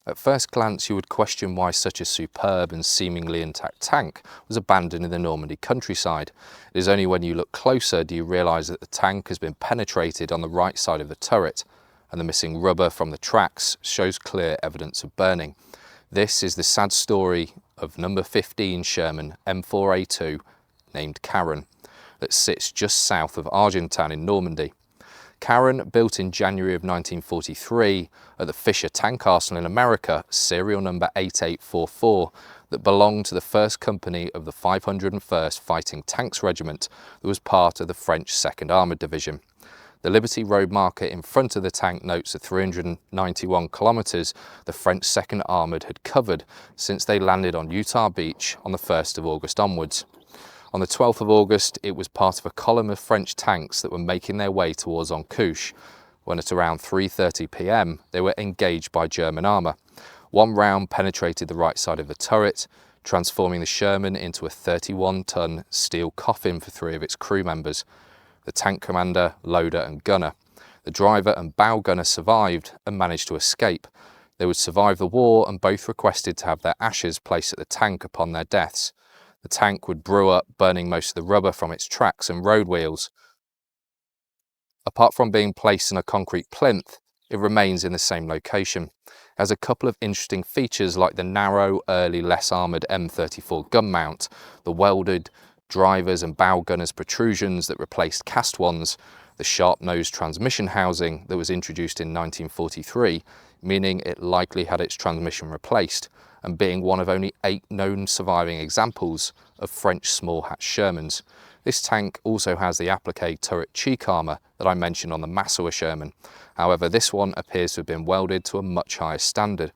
At first glance, you would question why such a superb and seemingly intact tank was abandoned in the Normandy countryside. It is only when you look closer do you realise that the tank has been penetrated on the right side of the turret, and the missing rubber from the tracks shows clear evidence of burning. This is the sad story of number 15 Sherman M4A2, named Keren, that sits just south of Argentan in Normandy. Keren, built in January of 1943 at the Fisher Tank Arsenal in America, serial number 8844, that belonged to the 1st Company of the 501st Fighting Tanks Regiment that was part of the French 2nd Armoured Division. The Liberty Road marker in front of the tank notes the 391 kilometres the French 2nd Armoured had covered since they landed on Utah Beach on the 1st of August onwards. On the 12th of August, it was part of a column of French tanks that were making their way towards Oncouche, when at around 3:30 p.m. they were engaged by German armour. One round penetrated the right side of the turret, transforming the Sherman into a 31-ton steel coffin for 3 of its crew members: the tank commander, loader and gunner. The driver and bow gunner survived and managed to escape. They would survive the war, and both requested to have their ashes placed at the tank upon their deaths. The tank would brew up, burning most of the rubber from its tracks and road wheels. Apart from being placed in a concrete plinth, it remains in the same location. It has a couple of interesting features, like the narrow, early, less armoured M34 gun mount, the welded drivers and bow gunners protrusions that replaced cast ones, the sharp-nosed transmission housing that was introduced in 1943, meaning it likely had its transmission replaced, and being one of only 8 known surviving examples of French small-hatch Shermans. This tank also has the applique turret cheek armour that I mentioned on the Massawa Sherman. However, this one appears to have been welded to a much higher standard.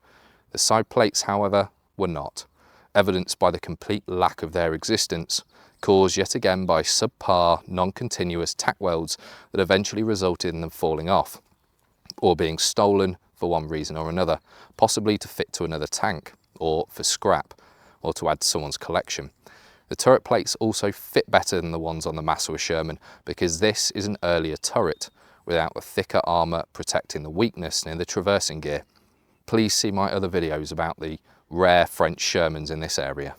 The side plates, however, were not, evidenced by the complete lack of their existence, caused yet again by subpar, non-continuous tack welds that eventually resulted in them falling off, or being stolen for one reason or another, possibly to fit to another tank, or for scrap, or to add to someone's collection. The turret plates also fit better than the ones on the Massawa Sherman because this is an earlier turret, without the thicker armour protecting the weakness near the traversing gear. Please see my other videos about the rare French Shermans in this area.